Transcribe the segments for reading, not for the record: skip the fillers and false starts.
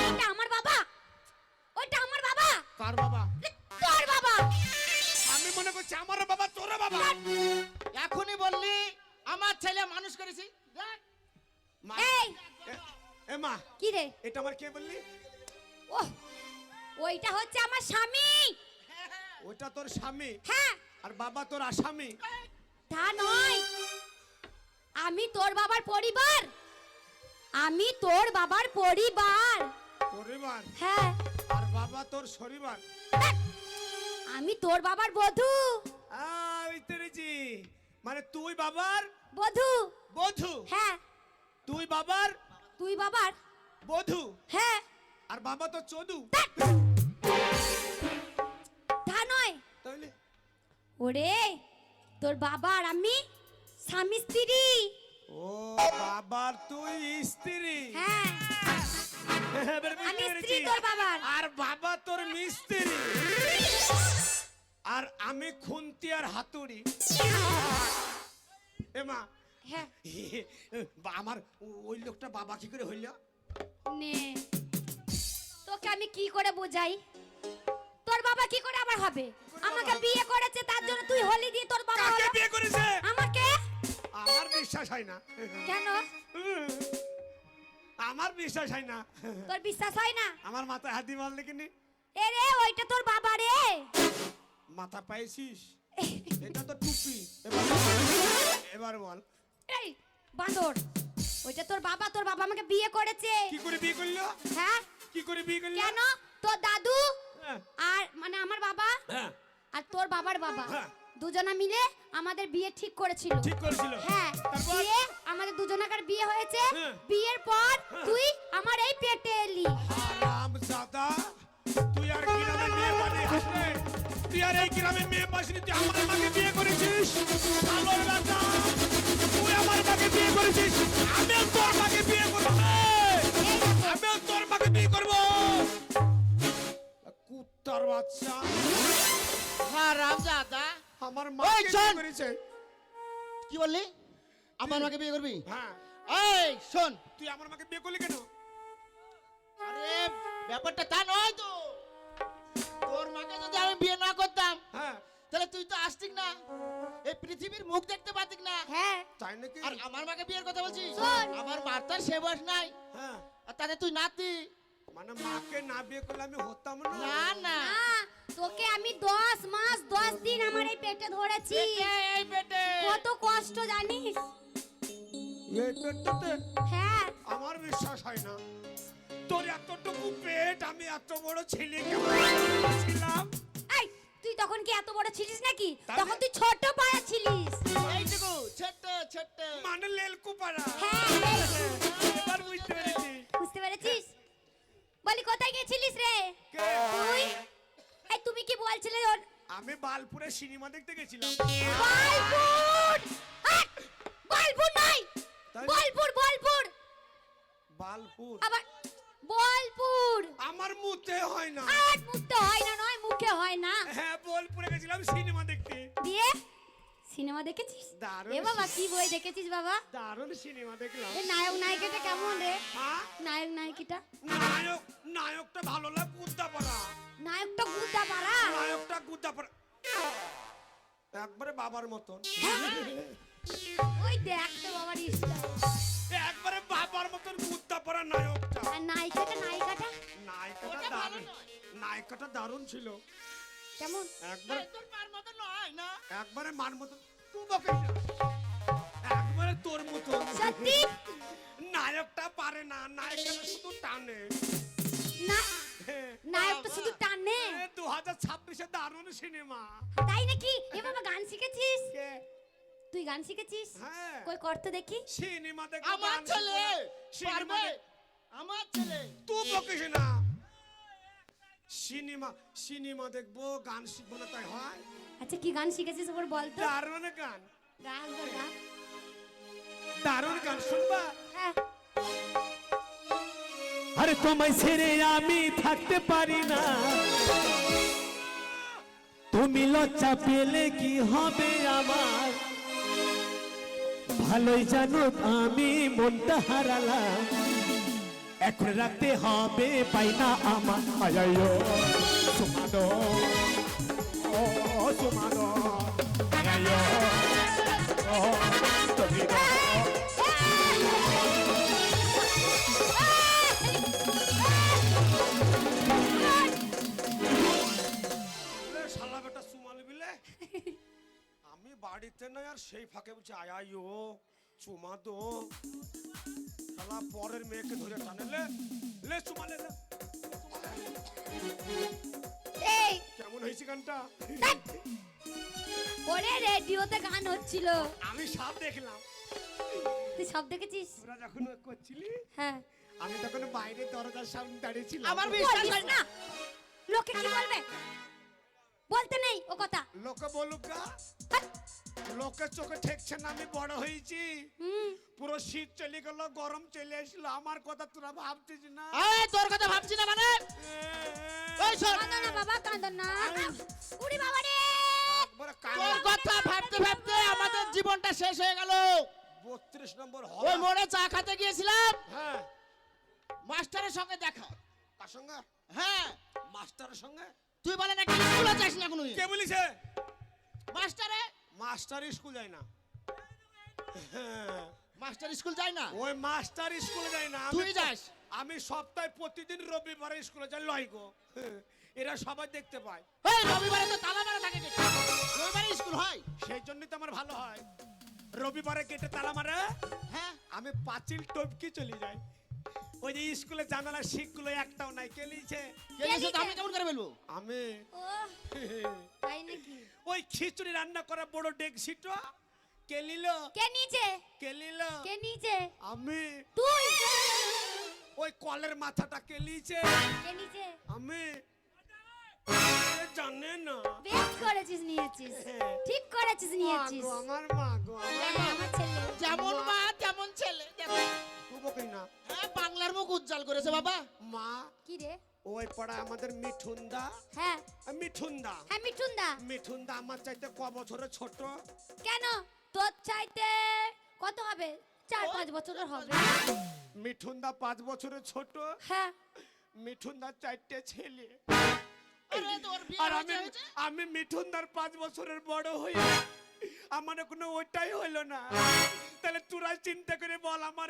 ওটা আমার বাবা, ওটা আমার বাবা। কার বাবা? তোর বাবা। আমি মনে করছি আমার বাবা তোর বাবা। এখনই বললি আমার ছেলে মানুষ করেছি। দেখ মা, এই এ মা, কি রে? এটা আমার কে বললি? ওহ, ওইটা হচ্ছে আমার স্বামী। ওটা তোর স্বামী হ্যাঁ, আর বাবা তোর আসামি। তা নয়, আমি তোর বাবার পরিবার, আমি তোর বাবার পরিবার। পরিবার হ্যাঁ, আর বাবা তোর শরীবার। আমি তোর বাবার বধূ। তেরেছি মানে তুই বাবার বধূ। বধূ। হ্যাঁ, তুই বাবার তুই বাবার। বধূ হ্যাঁ, আর বাবা তো চোদু। তা নয়, তাহলে ওরে তোর বাবা আর আমি স্বামী স্ত্রী। ও বাবার তুই স্ত্রী। হ্যাঁ, এবার বুঝতে আমি স্ত্রী পেরেছি। তোর বাবার। আর বাবা তোর মিস্ত্রি আর আমি খুন্তি আর হাতুড়ি। এ মা, হ্যাঁ, আমার ওই লোকটা বাবা কি করে হইল? নে তোকে আমি কি করে বোঝাই? তোর বাবা কি করে আবার হবে? আমাকে বিয়ে করেছে, তার জন্য তুই হলি দিয়ে তোর বাবা কাকে হলো। বিয়ে করেছে? আমাকে। আমার বিশ্বাস হয় না। কেন আমার বিশ্বাস হয় না। তোর বিশ্বাস হয় না? আমার মাথায় হাতি মারলে কিনি? এ রে, ওইটা তোর বাবা রে। মাথা পাইছিস? এটা তো টুপি। এবার বল। এই বাঁদর, ওইটা তোর বাবা। তোর বাবা আমাকে বিয়ে করেছে। কি করে বিয়ে করলো? হ্যাঁ, কি করে বিয়ে করলো? কেন? তোর দাদু হ্যাঁ। আর মানে আমার বাবা হ্যাঁ, আর তোর বাবার বাবা হ্যাঁ। দুজনা মিলে আমাদের বিয়ে ঠিক করেছিল। ঠিক করেছিল। হ্যাঁ, তারপর? বিয়ে আমাদের দুজনাকার বিয়ে হয়েছে। হ্যাঁ। বিয়ের পর তুই আমার এই পেটে এলি। হারামজাদা, তুই আর গ্রামে মেয়ে পানি আসলে তুই আর এই গ্রামে মেয়ে পাসনি, তুই আমার মাকে বিয়ে করেছিস। শালোর বেটা, তুই আমার মাকে বিয়ে করেছিস, আমিও তোর মাকে বিয়ে করবো। এই দেখো, আমিও তোর মাকে বিয়ে করবো। কুত্তার বাচ্চা হারামজাদা। আমার ওই মাকে বিয়ে শোন। করেছে। কি বললি? আমার মাকে বিয়ে করবি? হ্যাঁ, এই শোন, তুই আমার মাকে বিয়ে করলি কেন? আরে ব্যাপারটা তা নয় তো। তোর মাকে যদি আমি বিয়ে না করতাম হ্যাঁ, তাহলে তুই তো আসতিক না, এই পৃথিবীর মুখ দেখতে পাতিক না। হ্যাঁ, তাই নাকি? আর আমার মাকে বিয়ের কথা বলছিস? শোন। আমার মাতার সে বয়স নাই, হ্যাঁ, আর তাতে তুই নাতি। মানে মাকে না বিয়ে করলে আমি হতাম না। না না, না, তোকে আমি 10 মাস 10 দিন আমার এই পেটে ধরেছি। এই পেটে কত কষ্ট জানিস? এই পেটটাতে হ্যাঁ, আমার বিশ্বাস হয় না। তোর এতটুকু পেট, আমি এত বড় ছেলে কেমন ছিলাম? এই তুই তখন কি এত বড় ছিলিস নাকি? তাহলে? তখন তুই ছোট পাড়া ছিলিস। এইটুকু ছোট্ট ছোট্ট। মানে লেলকুপাড়া। হ্যাঁ, এবার বুঝতে পেরেছি। বুঝতে পেরেছিস? বলি কোথায় গেছিলিস রে কে? তুই? এই তুমি কি বলছিলে? আমি বালপুরে সিনেমা দেখতে গেছিলাম। বালপুর! আহ! বালপুর নয়, তাই? বোলপুর, বোলপুর। বালপুর আবার বোলপুর। আমার মুখে হয় না। আর মুখে হয় না, নয় মুখে হয় না। হ্যাঁ, বোলপুরে গেছিলাম সিনেমা দেখতে। দিয়ে সিনেমা দেখেছিস? দারুণ। এ বাবা, কি বই দেখেছিস বাবা? দারুণ সিনেমা দেখলাম। এ নায়ক নায়িকাটা কেমন রে? হ্যাঁ? নায়ক নায়িকাটা? নায়কটা ভালো লাগে, গুদ্দাপাড়া। নায়কটা গুদা পাড়া। নায়কটা গুদ্দাপাড়া, একবারে বাবার মতন। ওই দেখতে বাবার ইচ্ছা। একবারে বাবার মতন গুদ্দাপাড়া নায়কটা। আর নায়িকাটা নায়িকাটা নায়িকাটা দারুণ, নায়িকাটা দারুণ ছিল। কেমন? একবারে তোর মার মতো নয় না। একবারে মার মতন। তুই বকে না। একবারে তোর মতন। সত্যি? নায়কটা পারে না, নায়িকাটা শুধু টানে। না, নায়কটা শুধু টানে। 2026-এ দারুণ সিনেমা। তাই নাকি? এ বাবা, গান শিখেছিস? কে? তুই গান শিখেছিস? হ্যাঁ। কই করতে দেখি। সিনেমা দেখবো, আমার গান ছেলে শিখবো না। পারবে? আমার ছেলে তুই বকিস না। সিনেমা দেখবো, গান শিখবো না, তাই হয়? আচ্ছা, কি গান শিখেছিস ওপর বল তো? দারুণ গান, গান বল, গান। দারুণ গান শুনবা? হ্যাঁ। আরে তোমায় ছেড়ে আমি থাকতে পারি না, তুমি লজ্জা পেলে কি হবে আমার, ভালোই জানো আমি মনটা হারালাম, এখন রাখতে হবে পাই না আমার আয়াইও সুমাদো, ও সুমাদো আয়াইও, ও তুমি শালা বেটা সুমাল বিলে আমি বাড়িতে নাই আর সেই ফাঁকে বলছে আয়াইও চুমা দো, শালা পরের মেয়েকে ধরে টানে লে চুমা লে। এই কেমন হয়েছে গানটা? ওরে রেডিওতে গান হচ্ছিল, আমি সব দেখলাম, তুই সব দেখেছিস? তোরা যখন করছিলি হ্যাঁ। আমি তখন বাইরে দরজার সামনে দাঁড়িয়েছিলাম। আমার বিশ্বাস বলিস হয় না, লোকে কি বলবে? বলতে নেই ও কথা। লোকে বলুক গা, হাট। লোকের চোখে ঠেকছে না আমি বড় হয়েছি, হুম, পুরো শীত চলে গেল গরম চলে আসলো, আমার কথা তোরা ভাবছিস না? এই তোর কথা ভাবছি না মানে ওই শোন, কাঁদো না বাবা, কাঁদো না। উড়ি বাবা রে, একবারে তোর কথা ভাবতে ভাবতে আমাদের জীবনটা শেষ হয়ে গেল। 32 নম্বর ওই হল। মোড়ে চা খেতে গিয়েছিলাম, হ্যাঁ, মাস্টারের সঙ্গে দেখা। কার সঙ্গে? হ্যাঁ, মাস্টারের সঙ্গে। তুই বলে নাকি স্কুলে যাস না কোনো? কে বলিছে? মাস্টারে মাস্টার স্কুল যায় না। হ্যাঁ, মাস্টার স্কুল যায় না, ওই মাস্টার স্কুলে যায় না, তুই যাস। আমি সপ্তাহে প্রতিদিন রবিবারে স্কুলে যাই লয় গো। এরা সবাই দেখতে পায়, এই রবিবারে তো তালা মারা থাকে গেটে। রবিবারে স্কুল হয়? সেই জন্যই তো আমার ভালো হয়। রবিবারে গেটে তালা মারে, হ্যাঁ, আমি পাঁচিল টপকে চলে যাই। ওই যে স্কুলে জানালা শিখগুলো একটাও নাই, কে লিছে? কে লিখে তো আমি কেমন করে বলবো? আমি। ও তাই নাকি? ওই খিচুড়ি রান্না করা বড় ডেকসিটা কে নিল? কে নিচে? কে নিল? কে নিচে? আমি। তুই। ওই কলের মাথাটা কে লিছে? কে নিচে? আমি। এ জানে না। বেশ করেছিস, নিয়েছিস, ঠিক করেছিস, মা নিয়েছিস। গো, আমার মা গো, আমার ছেলে। যেমন মা তেমন ছেলে। দেখো, তুই বকিস না। হ্যাঁ, বাংলার মুখ উজ্জ্বল করেছে বাবা। মা, কি রে? ওই পাড়া আমাদের মিঠুনদা, হ্যাঁ মিঠুনদা, হ্যাঁ, মিঠুনদা। মিঠুনদা আমার চাইতে ক বছরের ছোট। কেন? তোর চাইতে কত হবে? 4-5 বছরের হবে। মিঠুনদা 5 বছরের ছোট। হ্যাঁ। মিঠুনদার 4টে ছেলে, আরে তোর বিয়ে আর হয়েছে? আমি মিঠুনদার 5 বছরের বড় হই, আমার কোনো ওইটাই হইলো না। তাহলে তোরা চিন্তা করে বল আমার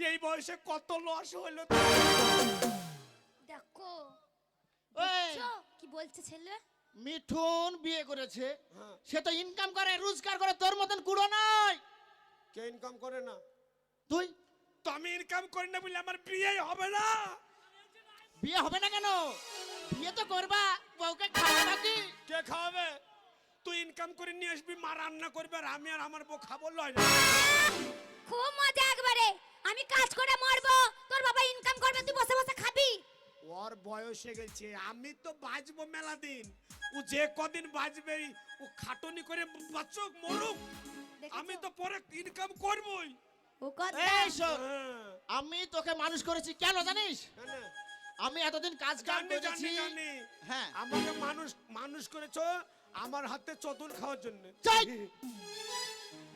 এই বয়সে কত লস হইলো। দেখো, ওই দেখছো কি বলছে ছেলে? মিঠুন বিয়ে করেছে, হ্যাঁ। সে তো ইনকাম করে, রোজগার করে, তোর মতন কুড়ো নয়। কে ইনকাম করে না? তুই তো আমি ইনকাম করি না বলে আমার বিয়ে হবে না? বিয়ে হবে না কেন? বিয়ে তো করবা, বউকে খাওয়া নাকি? কে খাওয়াবে? তুই ইনকাম করে নিয়ে আসবি, মা রান্না করবে, আর আমি আর আমার বউ খাবো লয় না। খুব মজা একবারে। আমি কাজ করে মরবো, তোর বাবা ইনকাম করবে, তুই বসে বসে খাবি। ওর বয়স হয়ে গেছে, আমি তো বাঁচবো মেলা দিন। ও যে কদিন বাঁচবে ও খাটনি করে বাঁচুক মরুক, দেখেছো? আমি তো পরে ইনকাম করবই। ও কথা। এই শোন, হ্যাঁ, আমি তোকে মানুষ করেছি কেন জানিস? কেন? আমি এতদিন কাজ কাম জানি করেছি। জানি জানি। হ্যাঁ, আমাকে মানুষ করেছো আমার হাতে চতুর খাওয়ার জন্য। চাই।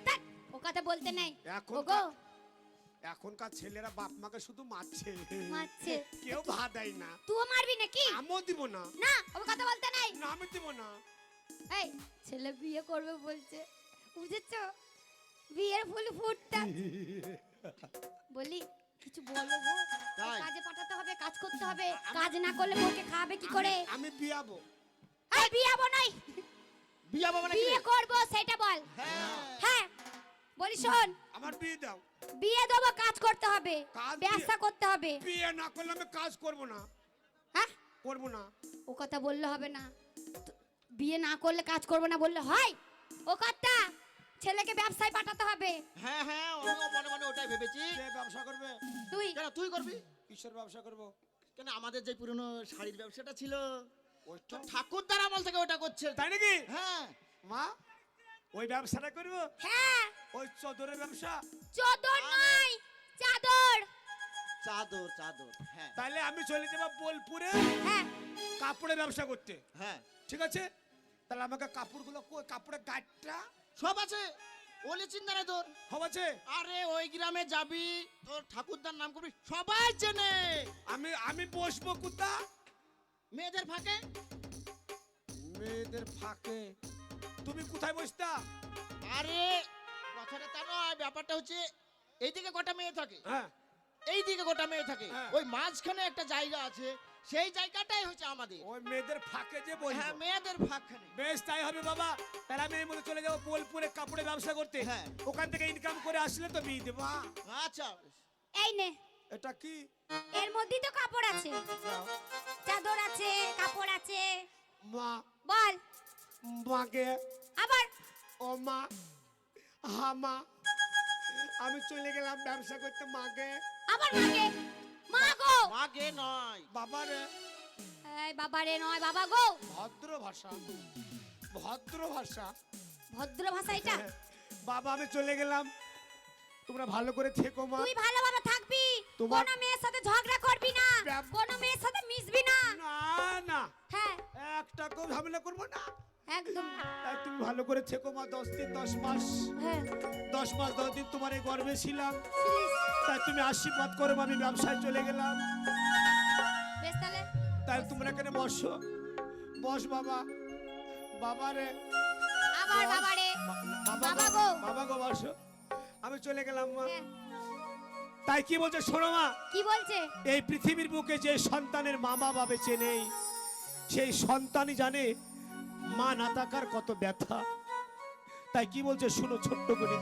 ধ্যাৎ, ও কথা বলতে নাই। এখন ওগো, এখনকার ছেলেরা বাপ মাকে শুধু মারছে, মারছে। কেউ ভাত দেয় না। তুইও মারবি নাকি? আমিও দিব না। না, ও কথা বলতে নাই। না, আমি দিব না। এই ছেলে বিয়ে করবে বলছে, বুঝেছো? বিয়ের ফুল ফুটটা। বলি কিছু বলো গো। তাই। কাজে পাঠাতে হবে, কাজ করতে হবে, কাজ না করলে বউকে খাবে কি করে? আমি বিয়াবো। এই বিয়ে বনাই, বিয়ে হবে নাকি? বিয়ে করব সেটা বল। হ্যাঁ, হ্যাঁ, বলি শোন, আমার বিয়ে দাও। বিয়ে দেবো, কাজ করতে হবে, কাজ ব্যবসা করতে হবে। বিয়ে না করলে আমি কাজ করব না, হ্যাঁ, করব না। ও কথা বললে হবে না। তো বিয়ে না করলে কাজ করবো না বললে হয়? ও কথা, ছেলেকে ব্যবসায় পাঠাতে হবে। হ্যাঁ, হ্যাঁ, আমিও মনে মনে ওটাই ভেবেছি। কে ব্যবসা করবে? তুই কেন তুই করবি? কিসের ব্যবসা করব? কেন আমাদের যে পুরনো শাড়ির ব্যবসাটা ছিল, ওইটা ঠাকুরদার আমল থেকে ওটা করছে। তাই নাকি? হ্যাঁ, মা, ওই ব্যবসাটা করব? হ্যাঁ, ওই চদরের ব্যবসা? চদর নয়, চাদর। চাদর চাদর। হ্যাঁ, তাহলে আমি চলে যাব বোলপুরে হ্যাঁ, কাপড়ের ব্যবসা করতে। হ্যাঁ, ঠিক আছে? তাহলে আমাকে কাপড়গুলো কাপড়ের গাঁটটা সব আছে। ওলে চিন্তা নাই তোর। হবাছে আরে ওই গ্রামে যাবি, তোর ঠাকুরদার নাম করবি, সবাই চেনে। আমি বসবো কোথা? মেয়েদের ফাঁকে। মেয়েদের ফাঁকে? তুমি কোথায় বসতা? আরে কথাটা তা নয়, ব্যাপারটা হচ্ছে এইদিকে গোটা মেয়ে থাকে, হ্যাঁ এইদিকে গোটা মেয়ে থাকে, হ্যাঁ। ওই মাঝখানে একটা জায়গা আছে, সেই জায়গাটাই হচ্ছে আমাদের। ওই মেয়েদের ফাঁকে যে হ্যাঁ, বসবো। মেয়েদের ফাঁকখানে। বেশ তাই হবে বাবা, তাহলে আমি এই মধ্যে চলে যাবো বোলপুরে কাপড়ের ব্যবসা করতে। হ্যাঁ। ওখান থেকে ইনকাম করে আসলে তো বিয়ে দেবো। আচ্ছা, এই নে, এটা কি? এর মধ্যেই তো কাপড় আছে, চাদর আছে, কাপড় আছে। মা, বল মাকে, আবার। ও মা, হা মা, আমি চলে গেলাম ব্যবসা করতে। মাকে, আবার মাকে, মা গো। মাগে নয়, বাবারে। এই বাবা রে নয়, বাবা গো। ভদ্র ভাষা, ভদ্র ভাষা। ভদ্র ভাষা এটা। বাবা আমি চলে গেলাম, তোমরা ভালো করে থেকো মা। তুই ভালোভাবে থাকবি, তোমার- কোনো মেয়ের সাথে ঝগড়া করবি না, ব্যাপ- কোনো মেয়ের সাথে মিশবি না। না না, হ্যাঁ, একটা কেউ ঝামেলা করবো না। একদম। তাই তুমি ভালো করে থেকো মা। 10 দিন 10 মাস, হ্যাঁ, 10 মাস 10 দিন তোমার এই গর্বে ছিলাম। ছিলিস। তাই তুমি আশীর্বাদ করো, আমি ব্যবসায় চলে গেলাম। বেশ তাহলে তাই তোমরা এখানে বসো, বস বাবা। বাবা রে, আবার বাবা রে। বাবা গো। বাবা গো বসো। আমি চলে গেলাম মা। হ্যাঁ, তাই কি বলছে শোনো মা, কি বলছে? এই পৃথিবীর বুকে যে সন্তানের মা বাবা বেঁচে নেই, সেই সন্তানই জানে মা না থাকার কত ব্যথা। তাই কি বলছে শুনো ছোট্ট করে।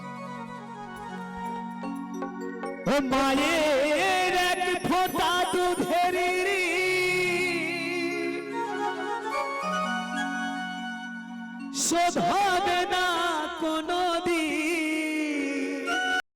ও মায়ের এক ফোঁটা দুধের শোধ হবে না কোনো